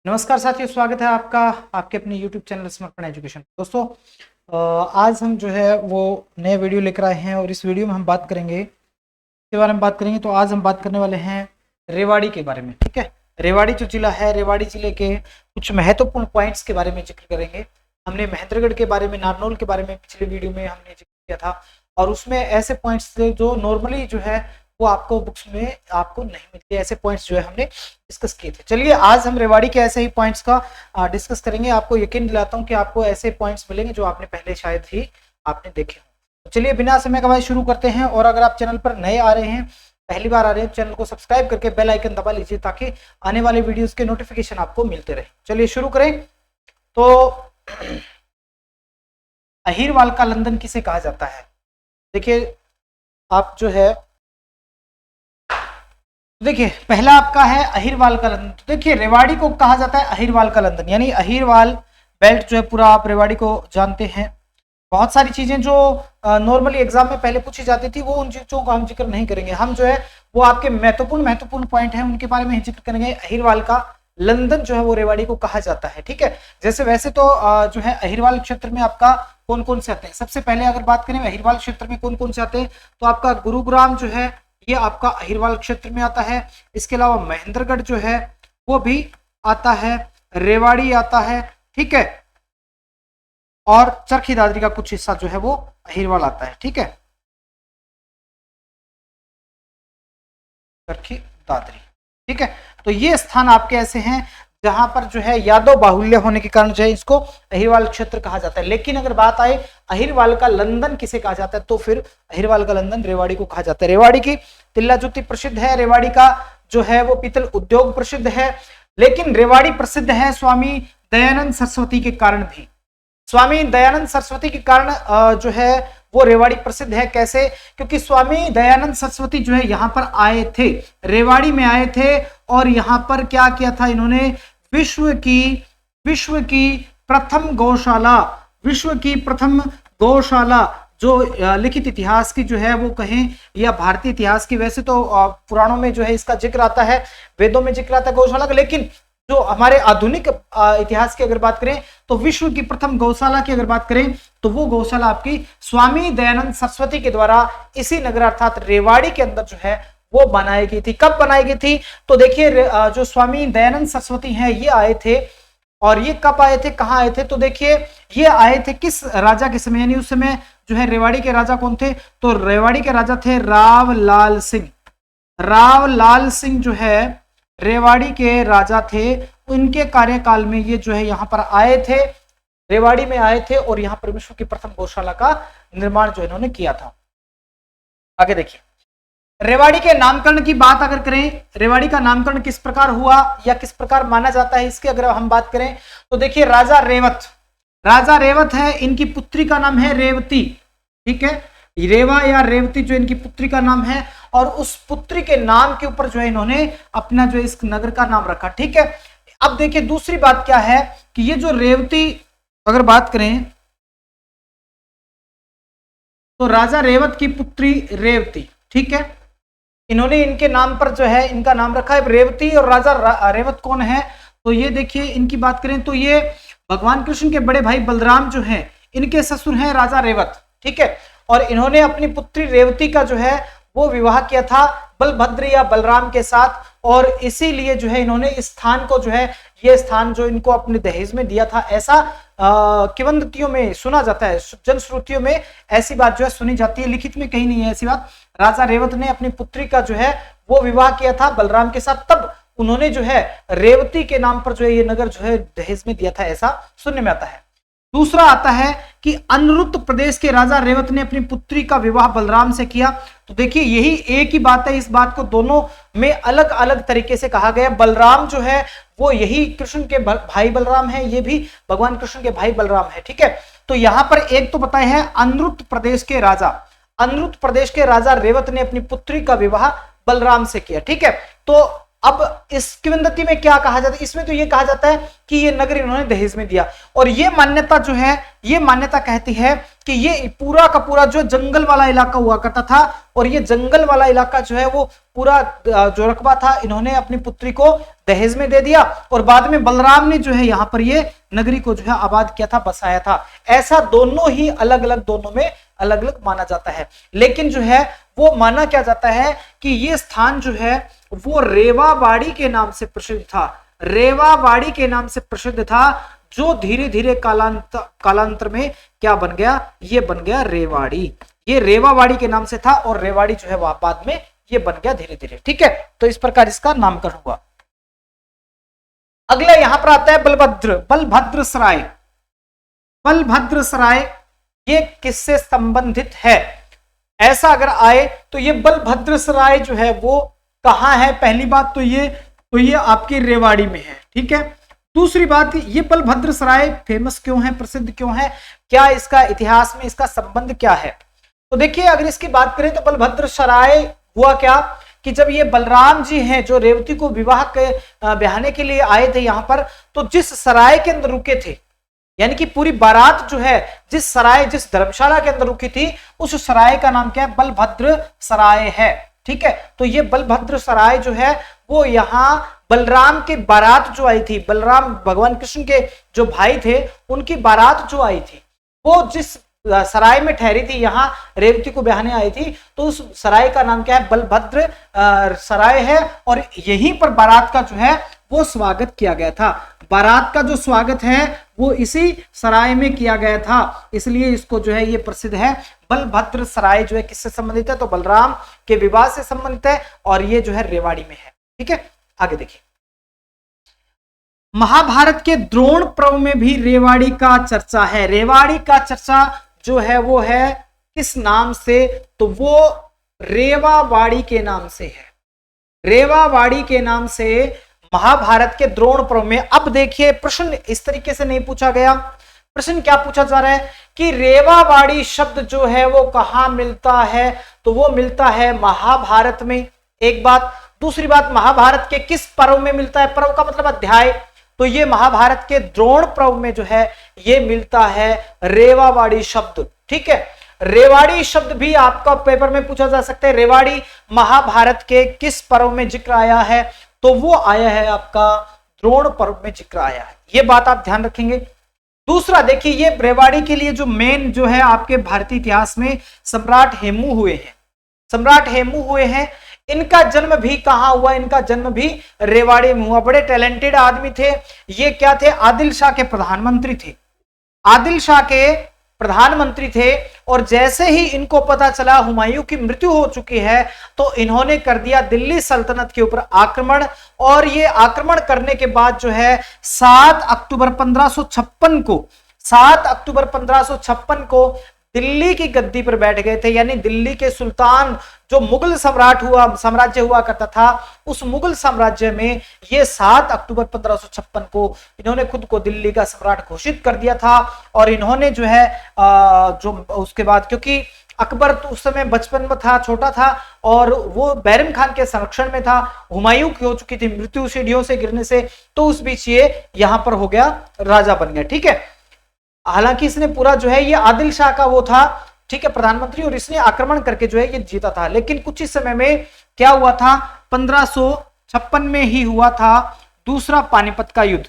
नमस्कार साथियों, स्वागत है आपका आपके अपने YouTube चैनल समर्पण एजुकेशन। दोस्तों, आज हम जो है वो नए वीडियो लेकर आए हैं और इस वीडियो में हम बात करेंगे के बारे में बात करेंगे। तो आज हम बात करने वाले हैं रेवाड़ी के बारे में। ठीक है, रेवाड़ी जो जिला है, रेवाड़ी जिले के कुछ महत्वपूर्ण पॉइंट्स के बारे में जिक्र करेंगे। हमने महेंद्रगढ़ के बारे में, नारनौल के बारे में पिछले वीडियो में हमने जिक्र किया था और उसमें ऐसे पॉइंट्स थे जो नॉर्मली जो है वो आपको बुक्स में आपको नहीं मिलते। ऐसे पॉइंट्स जो है हमने डिस्कस किए थे। चलिए आज हम रेवाड़ी के ऐसे ही पॉइंट्स का डिस्कस करेंगे। आपको यकीन दिलाता हूं कि आपको ऐसे पॉइंट्स मिलेंगे जो आपने पहले शायद ही आपने देखे हों। तो चलिए बिना समय गवाए शुरू करते हैं। और अगर आप चैनल पर नए आ रहे हैं, पहली बार आ रहे हैं, चैनल को सब्सक्राइब करके बेल आइकन दबा लीजिए ताकि आने वाले वीडियोस के नोटिफिकेशन आपको मिलते रहे। चलिए शुरू करें। तो अहिरवाल का लंदन किसे कहा जाता है? देखिए आप जो है देखिए पहला आपका है अहिरवाल का लंदन। तो देखिए रेवाड़ी को कहा जाता है अहिरवाल का लंदन, यानी अहिरवाल बेल्ट जो है पूरा आप रेवाड़ी को जानते हैं। बहुत सारी चीजें जो नॉर्मली एग्जाम में पहले पूछी जाती थी वो उन चीजों का हम जिक्र नहीं करेंगे। हम जो है वो आपके महत्वपूर्ण पॉइंट है उनके बारे में ही जिक्र करेंगे। अहिरवाल का लंदन जो है वो रेवाड़ी को कहा जाता है। ठीक है, जैसे वैसे तो जो है अहिरवाल क्षेत्र में आपका कौन कौन से आते हैं? सबसे पहले अगर बात करें अहिरवाल क्षेत्र में कौन कौन से आते हैं, तो आपका गुरुग्राम जो है ये आपका अहिरवाल क्षेत्र में आता है। इसके अलावा महेंद्रगढ़ जो है वो भी आता है, रेवाड़ी आता है। ठीक है, और चरखी दादरी का कुछ हिस्सा जो है वो अहिरवाल आता है। ठीक है, चरखी दादरी। ठीक है, तो ये स्थान आपके ऐसे हैं जहां पर जो है यादव बाहुल्य होने के कारण जो है इसको अहिरवाल क्षेत्र कहा जाता है। लेकिन अगर बात आए अहिरवाल का लंदन किसे कहा जाता है, तो फिर अहिरवाल का लंदन रेवाड़ी को कहा जाता है। रेवाड़ी की तिल्ला जुत्ती प्रसिद्ध है, रेवाड़ी का जो है वो पीतल उद्योग प्रसिद्ध है। लेकिन रेवाड़ी प्रसिद्ध है स्वामी दयानंद सरस्वती के कारण भी। स्वामी दयानंद सरस्वती के कारण जो है वो रेवाड़ी प्रसिद्ध है। कैसे? क्योंकि स्वामी दयानंद सरस्वती जो है यहाँ पर आए थे, रेवाड़ी में आए थे और यहाँ पर क्या किया था इन्होंने? विश्व की प्रथम गौशाला जो लिखित इतिहास की जो है वो कहें या भारतीय इतिहास की, वैसे तो पुराणों में जो है इसका जिक्र आता है, वेदों में जिक्र आता है गौशाला का, लेकिन जो हमारे आधुनिक इतिहास की अगर बात करें तो विश्व की प्रथम गौशाला की अगर बात करें तो वो गौशाला आपकी स्वामी दयानंद सरस्वती के द्वारा इसी नगर अर्थात रेवाड़ी के अंदर जो है वो बनाई गई थी। कब बनाई गई थी? तो देखिए जो स्वामी दयानंद सरस्वती हैं ये आए थे, और ये कब आए थे, कहाँ आए थे? तो देखिए ये आए थे किस राजा के समय, यानी उस समय जो है रेवाड़ी के राजा कौन थे? तो रेवाड़ी के राजा थे रावलाल सिंह। रावलाल सिंह जो है रेवाड़ी के राजा थे। उनके कार्यकाल में ये जो है यहाँ पर आए थे, रेवाड़ी में आए थे और यहाँ पर विश्व की प्रथम गौशाला का निर्माण जो इन्होंने किया था। आगे देखिए रेवाड़ी के नामकरण की बात अगर करें, रेवाड़ी का नामकरण किस प्रकार हुआ या किस प्रकार माना जाता है, इसकी अगर हम बात करें तो देखिए राजा रेवत है, इनकी पुत्री का नाम है रेवती। ठीक है, रेवा या रेवती जो इनकी पुत्री का नाम है और उस पुत्री के नाम के ऊपर जो है इन्होंने अपना जो इस नगर का नाम रखा। ठीक है, अब देखिए दूसरी बात क्या है कि ये जो रेवती अगर बात करें तो राजा रेवत की पुत्री रेवती, ठीक है, इन्होंने इनके नाम पर जो है इनका नाम रखा है रेवती। और राजा रेवत कौन है? तो ये देखिए इनकी बात करें तो ये भगवान कृष्ण के बड़े भाई बलराम जो हैं इनके ससुर हैं राजा रेवत। ठीक है, और इन्होंने अपनी पुत्री रेवती का जो है वो विवाह किया था बलभद्र या बलराम के साथ, और इसीलिए जो है इन्होंने इस स्थान को जो है ये स्थान जो इनको अपने दहेज में दिया था, ऐसा किंवदंतियों में सुना जाता है, जनश्रुतियों में ऐसी बात जो है सुनी जाती है। लिखित में कहीं नहीं है ऐसी बात। राजा रेवत ने अपनी पुत्री का जो है वो विवाह किया था बलराम के साथ, तब उन्होंने जो है रेवती के नाम पर जो है ये नगर जो है दहेज में दिया था, ऐसा सुनने में आता है। दूसरा आता है कि अनिरुद्ध प्रदेश के राजा रेवत ने अपनी पुत्री का विवाह बलराम से किया। तो देखिए यही एक ही बात है, इस बात को दोनों में अलग अलग तरीके से कहा गया। बलराम जो है वो यही कृष्ण के भाई बलराम है, ये भी भगवान कृष्ण के भाई बलराम है। ठीक है, तो यहां पर एक तो बताया है अनिरुद्ध प्रदेश के राजा रेवत ने अपनी पुत्री का विवाह बलराम से किया। ठीक है, तो अब इस किंवदंती में क्या कहा जाता है, इसमें तो ये कहा जाता है कि ये नगर इन्होंने दहेज में दिया, और ये मान्यता जो है, ये मान्यता कहती है कि ये पूरा का पूरा जो जंगल वाला इलाका हुआ करता था, और ये जंगल वाला इलाका जो है वो पूरा जो रकबा था इन्होंने अपनी पुत्री को दहेज में दे दिया, और बाद में बलराम ने जो है यहाँ पर ये नगरी को जो है आबाद किया था, बसाया था। ऐसा दोनों ही अलग अलग, दोनों में अलग अलग माना जाता है, लेकिन जो है वो माना क्या जाता है कि ये स्थान जो है वो रेवाबाड़ी के नाम से प्रसिद्ध था, रेवाबाड़ी के नाम से प्रसिद्ध था, जो धीरे धीरे कालांतर में क्या बन गया, ये बन गया रेवाड़ी। ये रेवाबाड़ी के नाम से था और रेवाड़ी जो है वह बाद में ये बन गया धीरे धीरे। ठीक है, तो इस प्रकार इसका नामकरण हुआ। अगला यहां पर आता है बलभद्र, बलभद्र सराय। बलभद्र सराय ये किससे संबंधित है, ऐसा अगर आए तो ये बलभद्र सराय जो है वो कहां है। पहली बात तो ये आपकी रेवाड़ी में है। ठीक है, दूसरी बात, ये बलभद्र सराय फेमस क्यों है, प्रसिद्ध क्यों है, क्या इसका इतिहास में इसका संबंध क्या है। तो देखिए, अगर इसकी बात करें तो बलभद्र सराय हुआ क्या कि जब ये बलराम जी हैं जो रेवती को विवाह के ब्याहने के लिए आए थे यहाँ पर, तो जिस सराय के अंदर रुके थे, यानी कि पूरी बारात जो है जिस सराय, जिस धर्मशाला के अंदर रुकी थी, उस सराय का नाम क्या है, बलभद्र सराय है। ठीक है, तो ये बलभद्र सराय जो है वो यहाँ बलराम के बारात जो आई थी, बलराम भगवान कृष्ण के जो भाई थे उनकी बारात जो आई थी, वो जिस सराय में ठहरी थी, यहाँ रेवती को ब्याहने आई थी, तो उस सराय का नाम क्या है, बलभद्र सराय है। और यहीं पर बारात का जो है वो स्वागत किया गया था। बारात का जो स्वागत है वो इसी सराय में किया गया था, इसलिए इसको जो है ये प्रसिद्ध है। बलभद्र सराय जो है किससे संबंधित है, तो बलराम के विवाह से संबंधित है, और ये जो है रेवाड़ी में है। ठीक है, आगे देखिए, महाभारत के द्रोण पर्व में भी रेवाड़ी का चर्चा है। रेवाड़ी का चर्चा जो है वो है किस नाम से, तो वो रेवाबाड़ी के नाम से है, रेवाबाड़ी के नाम से महाभारत के द्रोण पर्व में। अब देखिए, प्रश्न इस तरीके से नहीं पूछा गया, प्रश्न क्या पूछा जा रहा है कि रेवाबाड़ी शब्द जो है वो कहां मिलता है, तो वो मिलता है महाभारत में, एक बात। दूसरी बात, महाभारत के किस पर्व में मिलता है, पर्व का मतलब अध्याय, तो ये महाभारत के द्रोण पर्व में जो है ये मिलता है रेवाबाड़ी शब्द। ठीक है, रेवाड़ी शब्द भी आपका पेपर में पूछा जा सकता है, रेवाड़ी महाभारत के किस पर्व में जिक्र आया है, तो वो आया है आपका द्रोण पर्व में जिक्र आया है, ये बात आप ध्यान रखेंगे। दूसरा देखिए, ये रेवाड़ी के लिए जो मेन जो है आपके भारतीय इतिहास में सम्राट हेमू हुए हैं, सम्राट हेमू हुए हैं। इनका जन्म भी कहां हुआ, इनका जन्म भी रेवाड़ी में हुआ। बड़े टैलेंटेड आदमी थे ये, क्या थे, आदिल शाह के प्रधानमंत्री थे, आदिल शाह के प्रधानमंत्री थे। और जैसे ही इनको पता चला हुमायूं की मृत्यु हो चुकी है, तो इन्होंने कर दिया दिल्ली सल्तनत के ऊपर आक्रमण। और ये आक्रमण करने के बाद जो है 7 अक्टूबर 1556 को, 7 अक्टूबर 1556 को दिल्ली की गद्दी पर बैठ गए थे, यानी दिल्ली के सुल्तान जो मुगल साम्राज्य हुआ करता था, उस मुगल साम्राज्य में ये 7 अक्टूबर 1556 को इन्होंने खुद को दिल्ली का सम्राट घोषित कर दिया था। और इन्होंने जो है जो उसके बाद, क्योंकि अकबर तो उस समय बचपन में था, छोटा था, और वो बैरम खान के संरक्षण में था, हुमायूं की हो चुकी थी मृत्यु सीढ़ियों से गिरने से, तो उस बीच ये यहां पर हो गया, राजा बन गया। ठीक है, हालांकि इसने पूरा जो है ये आदिल शाह का वो था, ठीक है, प्रधानमंत्री, और इसने आक्रमण करके जो है ये जीता था। लेकिन कुछ ही समय में क्या हुआ था, 1556 में ही हुआ था दूसरा पानीपत का युद्ध।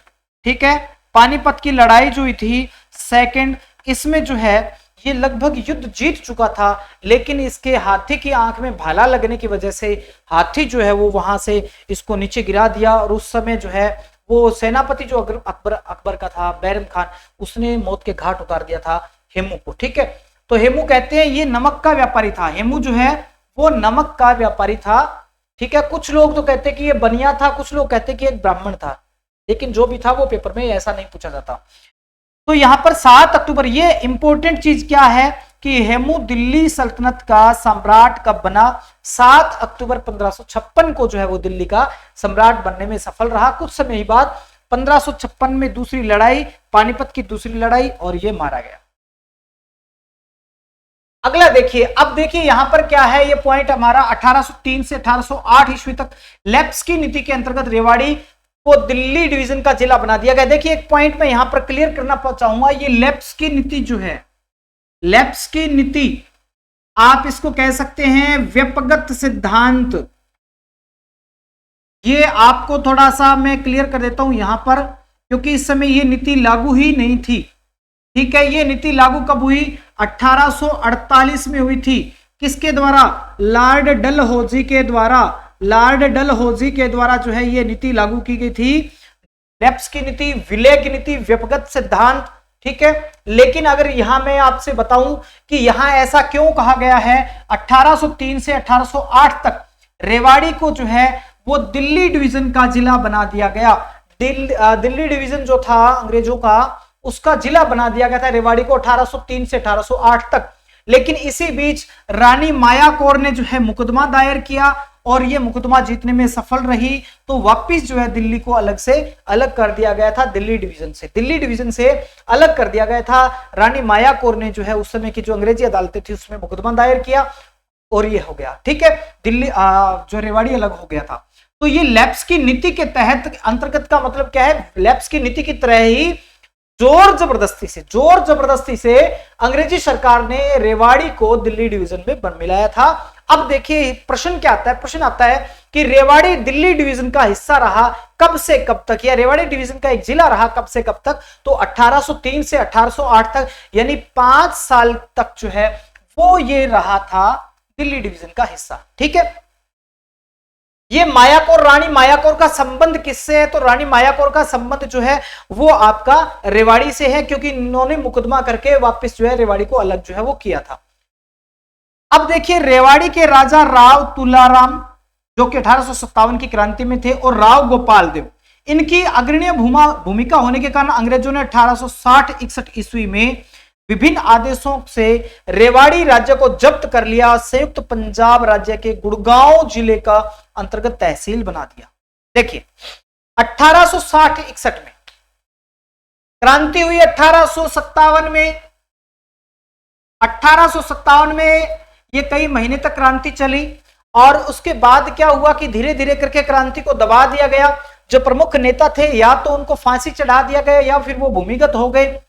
ठीक है, पानीपत की लड़ाई जो हुई थी सेकंड, इसमें जो है ये लगभग युद्ध जीत चुका था, लेकिन इसके हाथी की आंख में भाला लगने की वजह से हाथी जो है वो वहां से इसको नीचे गिरा दिया। और उस समय जो है वो सेनापति जो अकबर का था, बैरम खान, उसने मौत के घाट उतार दिया था हेमू को। ठीक है, तो हेमू कहते हैं ये नमक का व्यापारी था, हेमू जो है वो नमक का व्यापारी था। ठीक है, कुछ लोग तो कहते हैं कि ये बनिया था, कुछ लोग कहते हैं कि एक ब्राह्मण था, लेकिन जो भी था वो पेपर में ऐसा नहीं पूछा जाता। तो यहां पर 7 अक्टूबर, ये इंपॉर्टेंट चीज क्या है कि हेमू दिल्ली सल्तनत का सम्राट कब बना, 7 अक्टूबर 1556 को जो है वो दिल्ली का सम्राट बनने में सफल रहा। कुछ समय बाद 1556 में दूसरी लड़ाई, पानीपत की दूसरी लड़ाई, और ये मारा गया। अगला देखिए, अब देखिए यहां पर क्या है, ये पॉइंट हमारा 1803 से 1808 ईस्वी तक लेप्स की नीति के अंतर्गत रेवाड़ी को दिल्ली डिवीजन का जिला बना दिया गया। देखिए एक पॉइंट मैं यहां पर क्लियर करना चाहूंगा, ये लेप्स की नीति जो है, लेप्स की नीति आप इसको कह सकते हैं व्यपगत सिद्धांत। ये आपको थोड़ा सा मैं क्लियर कर देता हूं यहां पर, क्योंकि इस समय ये नीति लागू ही नहीं थी। ठीक है, ये नीति लागू कब हुई? 1848 में हुई थी। किसके द्वारा? लॉर्ड डलहौजी के द्वारा। लॉर्ड डलहौजी के द्वारा जो है ये नीति लागू की गई थी, लेप्स की नीति, विलय की नीति, व्यपगत सिद्धांत। ठीक है, लेकिन अगर यहां मैं आपसे बताऊं कि यहां ऐसा क्यों कहा गया है, 1803 से 1808 तक रेवाड़ी को जो है वो दिल्ली डिवीजन का जिला बना दिया गया। दिल्ली डिवीजन जो था अंग्रेजों का, उसका जिला बना दिया गया था रेवाड़ी को 1803 से 1808 तक। लेकिन इसी बीच रानी माया कौर ने जो है मुकदमा दायर किया और ये मुकदमा जीतने में सफल रही, तो वापिस जो है दिल्ली को अलग से अलग कर दिया गया था। दिल्ली डिवीजन से अलग कर दिया गया था। रानी माया कौर ने जो है उस समय की जो अंग्रेजी अदालतें थी उसमें मुकदमा दायर किया और ये हो गया। ठीक है, दिल्ली जो रेवाड़ी अलग हो गया था। तो ये लेप्स की नीति के तहत अंतर्गत का मतलब क्या है, लेप्स की नीति की तरह ही जोर जबरदस्ती से अंग्रेजी सरकार ने रेवाड़ी को दिल्ली डिवीजन में मिलाया था। अब देखिए प्रश्न क्या आता है, प्रश्न आता है कि रेवाड़ी दिल्ली डिवीजन का हिस्सा रहा कब से कब तक, या रेवाड़ी डिवीजन का एक जिला रहा कब से कब तक? तो 1803 से 1808 तक, यानी 5 साल तक जो है वो ये रहा था दिल्ली डिवीजन का हिस्सा। ठीक है, ये मायाकोर, रानी मायाकोर का संबंध किससे है? तो रानी मायाकोर का संबंध जो है वो आपका रेवाड़ी से है, क्योंकि इन्होंने मुकदमा करके वापस जो है रेवाड़ी को अलग जो है वो किया था। अब देखिए रेवाड़ी के राजा राव तुलाराम जो कि 1857 की क्रांति में थे, और राव गोपाल देव, इनकी अग्रणी भूमिका होने के कारण अंग्रेजों ने 1860-61 ईस्वी में विभिन्न आदेशों से रेवाड़ी राज्य को जब्त कर लिया, संयुक्त पंजाब राज्य के गुड़गांव जिले का अंतर्गत तहसील बना दिया। देखिए 1860-61 में क्रांति हुई, 1857 में, 1857 में ये कई महीने तक क्रांति चली, और उसके बाद क्या हुआ कि धीरे धीरे करके क्रांति को दबा दिया गया। जो प्रमुख नेता थे या तो उनको फांसी चढ़ा दिया गया या फिर वो भूमिगत हो गए।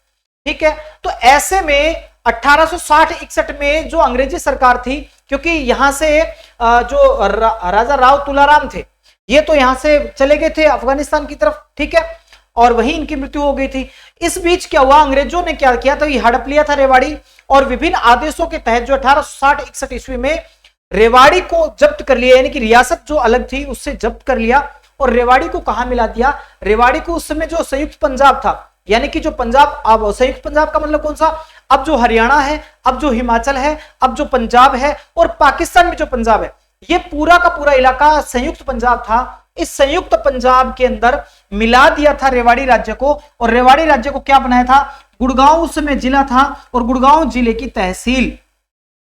ठीक है, तो ऐसे में 1860-61 में जो अंग्रेजी सरकार थी, क्योंकि यहां से जो राजा राव तुलाराम थे ये तो यहां से चले गए थे अफगानिस्तान की तरफ। ठीक है, और वहीं इनकी मृत्यु हो गई थी। इस बीच क्या हुआ, अंग्रेजों ने क्या किया था, ये हड़प लिया था रेवाड़ी, और विभिन्न आदेशों के तहत जो 1860-61 ईस्वी में रेवाड़ी को जब्त कर लिया, यानी कि रियासत जो अलग थी उससे जब्त कर लिया, और रेवाड़ी को कहां मिला दिया? रेवाड़ी को उस समय जो संयुक्त पंजाब था, यानी कि जो पंजाब, अब संयुक्त पंजाब का मतलब कौन सा? अब जो हरियाणा है, अब जो हिमाचल है, अब जो पंजाब है, और पाकिस्तान में जो पंजाब है, ये पूरा का पूरा इलाका संयुक्त पंजाब था। इस संयुक्त पंजाब के अंदर मिला दिया था रेवाड़ी राज्य को, और रेवाड़ी राज्य को क्या बनाया था? गुड़गांव उस समय जिला था, और गुड़गांव जिले की तहसील।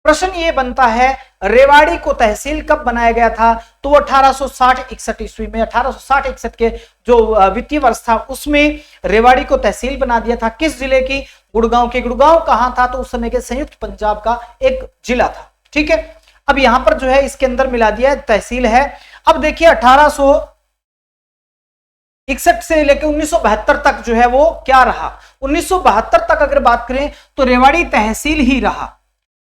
प्रश्न ये बनता है रेवाड़ी को तहसील कब बनाया गया था? तो 1860-61 ईस्वी में, 1860-61 के जो वित्तीय वर्ष था उसमें रेवाड़ी को तहसील बना दिया था। किस जिले की? गुड़गांव की। गुड़गांव कहां था? तो उस समय के संयुक्त पंजाब का एक जिला था। ठीक है, अब यहां पर जो है इसके अंदर मिला दिया तहसील है। अब देखिए 1861 से लेकर 1972 तक जो है वो क्या रहा? 1972 तक अगर बात करें तो रेवाड़ी तहसील ही रहा।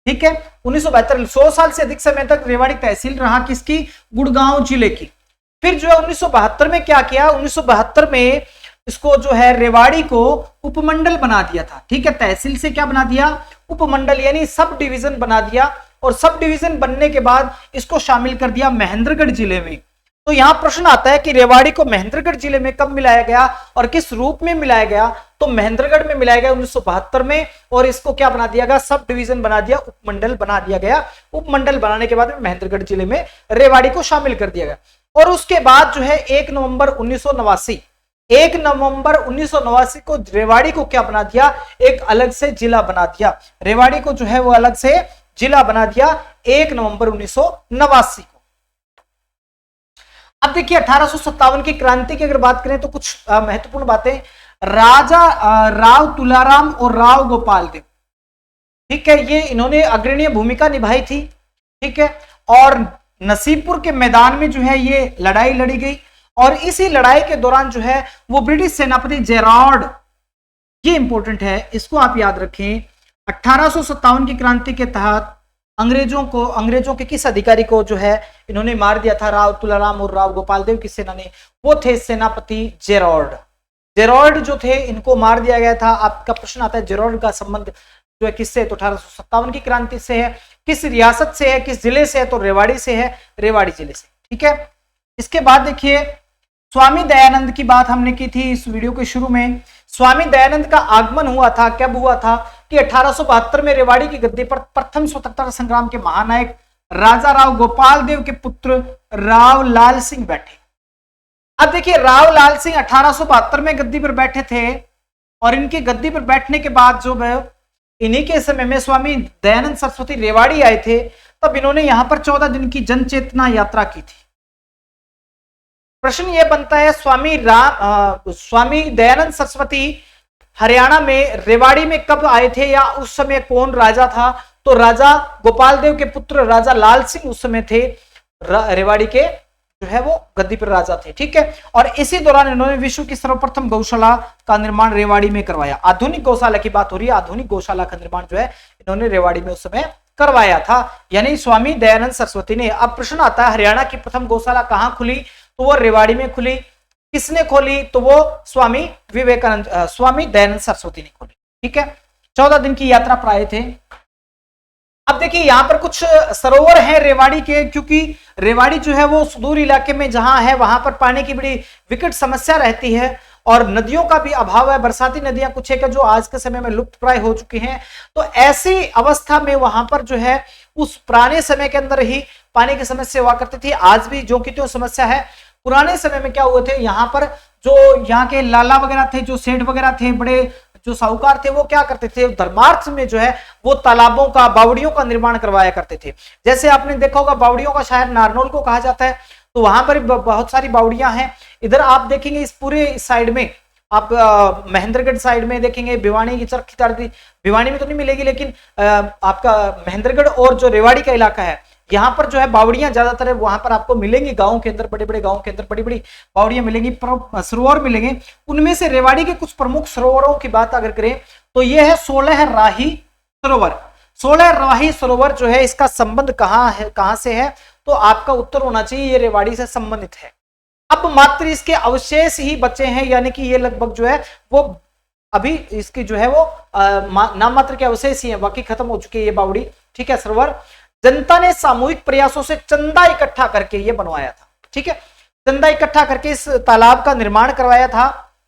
ठीक है, 1972, 100 साल से अधिक समय तक रेवाड़ी तहसील रहा। किसकी? गुड़गांव जिले की। फिर जो है 1972 में क्या किया? 1972 में इसको जो है रेवाड़ी को उपमंडल बना दिया था। ठीक है, तहसील से क्या बना दिया? उपमंडल, यानी सब डिवीजन बना दिया, और सब डिवीजन बनने के बाद इसको शामिल कर दिया महेंद्रगढ़ जिले में। तो यहां प्रश्न आता है कि रेवाड़ी को महेंद्रगढ़ जिले में कब मिलाया गया और किस रूप में मिलाया गया? तो महेंद्रगढ़ में मिलाया गया 1972 में, और इसको क्या बना दिया गया? सब डिवीजन बना दिया, उपमंडल बना दिया गया। उपमंडल बनाने के बाद महेंद्रगढ़ जिले में रेवाड़ी को शामिल कर दिया गया। और उसके बाद जो है 1 नवंबर 1989 को रेवाड़ी को क्या बना दिया? एक अलग से जिला बना दिया। रेवाड़ी को जो है वो अलग से जिला बना दिया 1 नवंबर 1989 को। अब देखिए 1857 की क्रांति की अगर बात करें तो कुछ महत्वपूर्ण बातें। राजा राव तुलाराम और राव गोपाल देव, ठीक है, ये इन्होंने अग्रणीय भूमिका निभाई थी। ठीक है, और नसीबपुर के मैदान में जो है ये लड़ाई लड़ी गई, और इसी लड़ाई के दौरान जो है वो ब्रिटिश सेनापति जेरार्ड, ये इंपॉर्टेंट है, इसको आप याद रखें, 1857 की क्रांति के तहत अंग्रेजों के किस अधिकारी को जो है इन्होंने मार दिया था, राव तुलाराम और राव गोपाल देव की सेना ने, वो थे सेनापति जेरार्ड। जेरार्ड जो थे इनको मार दिया गया था। आपका प्रश्न आता है जेरार्ड का संबंध जो है किससे, तो 1857 की क्रांति से है। किस रियासत से है, किस जिले से है, तो रेवाड़ी से है, रेवाड़ी जिले से। ठीक है, इसके बाद देखिए स्वामी दयानंद की बात हमने की थी इस वीडियो के शुरू में। स्वामी दयानंद का आगमन हुआ था, कब हुआ था कि 1872 में रेवाड़ी की गद्दी पर प्रथम स्वतंत्रता संग्राम के महानायक राजा राव गोपाल देव के पुत्र राव लाल सिंह बैठे। अब देखिए राव लाल सिंह 1872 में गद्दी पर बैठे थे, और इनकी गद्दी पर बैठने के बाद जो इन्हीं के समय में स्वामी दयानंद सरस्वती रेवाड़ी आए थे, तब इन्होंने यहां पर 14 दिन की जन चेतना यात्रा की थी। प्रश्न यह बनता है स्वामी दयानंद सरस्वती हरियाणा में रेवाड़ी में कब आए थे, या उस समय कौन राजा था, तो राजा गोपाल देव के पुत्र राजा लाल सिंह उस समय थे, रेवाड़ी के जो है वो गद्दी पर राजा थे। ठीक है, और इसी दौरान इन्होंने विश्व की सर्वप्रथम गौशाला का निर्माण रेवाड़ी में करवाया। आधुनिक गौशाला की बात हो रही है, आधुनिक गौशाला का निर्माण जो है इन्होंने रेवाड़ी में उस समय करवाया था, यानी स्वामी दयानंद सरस्वती ने। अब प्रश्न आता है हरियाणा की प्रथम गौशाला कहां खुली, तो वो रेवाड़ी में खुली। किसने खोली, तो वो स्वामी दयानंद सरस्वती ने खोली। ठीक है, 14 दिन की यात्रा पर आए थे। अब देखिए यहां पर कुछ सरोवर हैं रेवाड़ी के, क्योंकि रेवाड़ी जो है वो सुदूर इलाके में जहां है वहां पर पानी की बड़ी विकट समस्या रहती है, और नदियों का भी अभाव है। बरसाती नदियां कुछ है जो आज के समय में लुप्त प्राय हो चुकी हैं। तो ऐसी अवस्था में वहां पर जो है उस पुराने समय के अंदर ही पानी की समस्या हुआ करती थी। आज भी जो कि तो समस्या है। पुराने समय में क्या हुए थे, यहाँ पर जो यहाँ के लाला वगैरह थे, जो सेठ वगैरह थे, बड़े जो साहूकार थे, वो क्या करते थे, धर्मार्थ में जो है वो तालाबों का, बावड़ियों का निर्माण करवाया करते थे। जैसे आपने देखा होगा बावड़ियों का शहर नारनौल को कहा जाता है, तो वहां पर बहुत सारी बावड़ियां हैं। इधर आप देखेंगे इस पूरे साइड में, आप महेंद्रगढ़ साइड में देखेंगे, भिवानी की चरखी तारदी, भिवानी में तो नहीं मिलेगी, लेकिन आपका महेंद्रगढ़ और जो रेवाड़ी का इलाका है, यहाँ पर जो है बावड़ियां ज्यादातर है, वहां पर आपको मिलेंगी। गांव के अंदर, बड़े बड़े गांव के अंदर बड़ी बड़ी बावड़ियां मिलेंगी, सरोवर मिलेंगे। उनमें से रेवाड़ी के कुछ प्रमुख सरोवरों की बात अगर करें तो यह है 16 राही सरोवर। 16 राही सरोवर जो है इसका संबंध कहां से है, तो आपका उत्तर होना चाहिए ये रेवाड़ी से संबंधित है। अब मात्र इसके अवशेष ही बचे हैं, यानी कि ये लगभग जो है वो अभी इसकी जो है वो नाम मात्र के अवशेष ही है, बाकी खत्म हो चुकी है ये बावड़ी। ठीक है, सरोवर जनता ने सामूहिक प्रयासों से चंदा इकट्ठा करके ये बनवाया था। ठीक है, चंदा इकट्ठा करके इस तालाब का निर्माण करवाया था।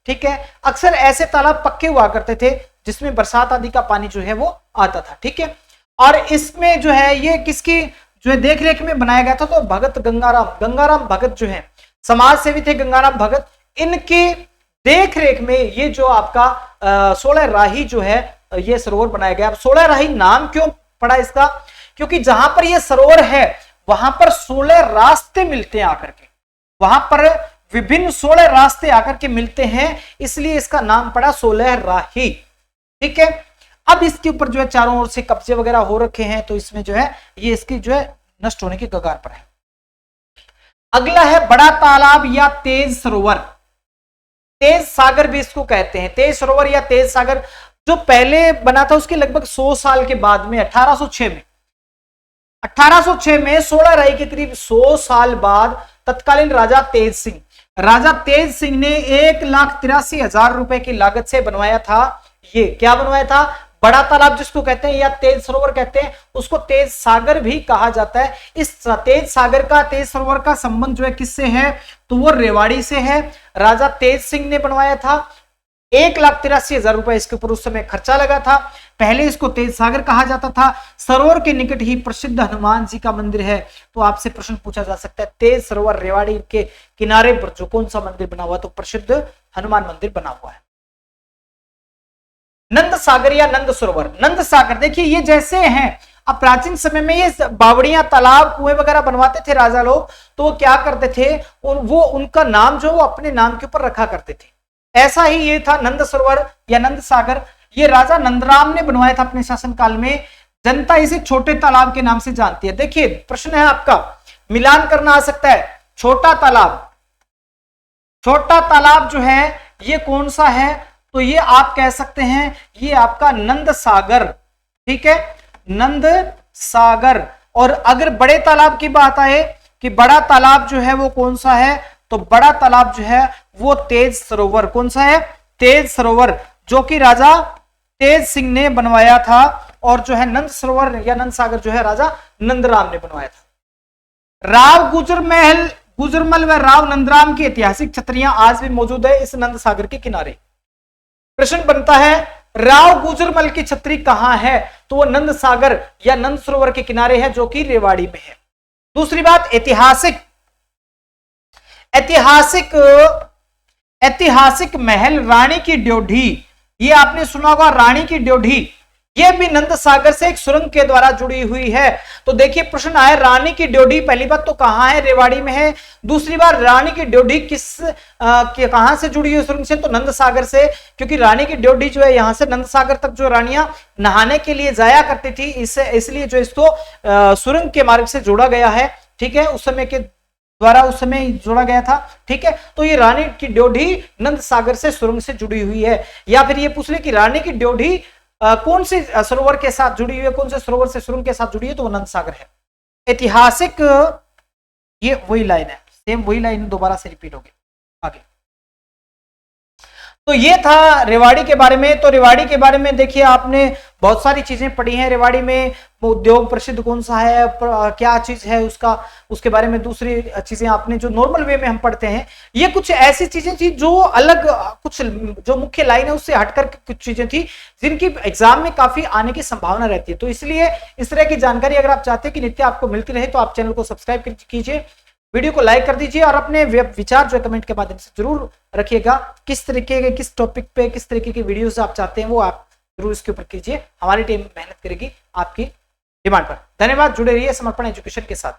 ठीक है, अक्सर ऐसे तालाब पक्के हुआ करते थे जिसमें बरसात आदि का पानी जो है वो आता था। ठीक है, और इसमें जो है ये किसकी जो है देख रेख में बनाया गया था, तो भगत गंगाराम भगत जो है समाज सेवी थे, गंगाराम भगत। इनकी देख रेख में ये जो आपका 16 राही जो है ये सरोवर बनाया गया। 16 राही नाम क्यों पड़ा इसका, क्योंकि जहां पर ये सरोवर है वहां पर 16 रास्ते मिलते हैं आकर के, वहां पर विभिन्न 16 रास्ते आकर के मिलते हैं, इसलिए इसका नाम पड़ा 16 राही। ठीक है, अब इसके ऊपर जो है चारों ओर से कब्जे वगैरह हो रखे हैं, तो इसमें जो है ये इसकी जो है नष्ट होने की कगार पर है। अगला है बड़ा तालाब या तेज सरोवर। तेज सागर भी इसको कहते हैं, तेज सरोवर या तेज सागर। जो पहले बना था उसके लगभग 100 साल के बाद में 1806 में 16 राही के करीब 100 साल बाद तत्कालीन राजा तेज सिंह ने 1,83,000 रुपए की लागत से बनवाया था। ये क्या बनवाया था, बड़ा तालाब जिसको कहते हैं या तेज सरोवर कहते हैं, उसको तेज सागर भी कहा जाता है। इस तेज सागर का, तेज सरोवर का संबंध जो है किससे है, तो वो रेवाड़ी से है। राजा तेज सिंह ने बनवाया था। 1,83,000 रुपए इसके ऊपर उस समय खर्चा लगा था। पहले इसको तेज सागर कहा जाता था। सरोवर के निकट ही प्रसिद्ध हनुमान जी का मंदिर है। तो आपसे प्रश्न पूछा जा सकता है, तेज सरोवर रेवाड़ी के किनारे पर जो कौन सा मंदिर बना हुआ, तो प्रसिद्ध हनुमान मंदिर बना हुआ है। नंद सागर या नंद सरोवर। नंद सागर देखिए ये जैसे हैं, अब प्राचीन समय में ये बावड़ियां, तालाब, कुएं वगैरह बनवाते थे राजा लोग, तो वो क्या करते थे, वो उनका नाम जो वो अपने नाम के ऊपर रखा करते थे। ऐसा ही ये था नंद सरोवर या नंद सागर। ये राजा नंदराम ने बनवाया था अपने शासनकाल में। जनता इसे छोटे तालाब के नाम से जानती है। देखिए प्रश्न है आपका, मिलान करना आ सकता है। छोटा तालाब जो है ये कौन सा है, तो ये आप कह सकते हैं ये आपका नंद सागर, ठीक है, नंद सागर। और अगर बड़े तालाब की बात आए कि बड़ा तालाब जो है वो कौन सा है, तो बड़ा तालाब जो है वो तेज सरोवर। कौन सा है? तेज सरोवर, जो कि राजा तेज सिंह ने बनवाया था। और जो है नंद सरोवर या नंद सागर जो है राजा नंदराम ने बनवाया था। राव गुजरमल व राव नंदराम की ऐतिहासिक छतरियां आज भी मौजूद है इस नंद सागर के किनारे। प्रश्न बनता है राव गुजरमल की छतरी कहां है, तो वो नंद सागर या नंद सरोवर के किनारे है, जो कि रेवाड़ी में है। दूसरी बात, ऐतिहासिक महल रानी की ड्योढ़ी, ये आपने सुना होगा रानी की ड्योढ़ी, ये भी नंद सागर से एक सुरंग के द्वारा जुड़ी हुई है। तो देखिए प्रश्न आया रानी की ड्योढ़ी, पहली बात तो कहां है? रेवाड़ी में है। दूसरी बात रानी की ड्योढ़ी कहां से जुड़ी हुई सुरंग से? तो नंद सागर से, क्योंकि रानी की ड्योढ़ी जो है यहां से नंद सागर तक जो रानियां नहाने के लिए जाया करती थी, इसलिए जो इसको सुरंग के मार्ग से जोड़ा गया है, ठीक है, उस समय के द्वारा उस समय जोड़ा गया था, ठीक है। तो ये रानी की ड्योढ़ी नंद सागर से सुरंग से जुड़ी हुई है। या फिर ये पूछ ले कि रानी की ड्योढ़ी कौन से सरोवर के साथ जुड़ी हुई है, कौन से सरोवर से सुरंग के साथ जुड़ी है, तो वो नंद सागर है। ऐतिहासिक, ये वही लाइन है, सेम वही लाइन दोबारा से रिपीट होगी आगे। तो ये था रेवाड़ी के बारे में। तो रेवाड़ी के बारे में देखिए आपने बहुत सारी चीजें पढ़ी हैं। रेवाड़ी में उद्योग प्रसिद्ध कौन सा है, क्या चीज है उसके बारे में दूसरी चीजें आपने जो नॉर्मल वे में हम पढ़ते हैं। ये कुछ ऐसी चीजें थी जो अलग, कुछ जो मुख्य लाइन है उससे हटकर कुछ चीजें थी जिनकी एग्जाम में काफी आने की संभावना रहती है। तो इसलिए इस तरह की जानकारी अगर आप चाहते हैं कि नित्य आपको मिलती रहे, तो आप चैनल को सब्सक्राइब कीजिए, वीडियो को लाइक कर दीजिए और अपने विचार जो कमेंट के माध्यम से जरूर रखिएगा। किस तरीके के, किस टॉपिक पे, किस तरीके की वीडियोस आप चाहते हैं वो आप जरूर इसके ऊपर कीजिए। हमारी टीम मेहनत करेगी आपकी डिमांड पर। धन्यवाद, जुड़े रहिए समर्पण एजुकेशन के साथ।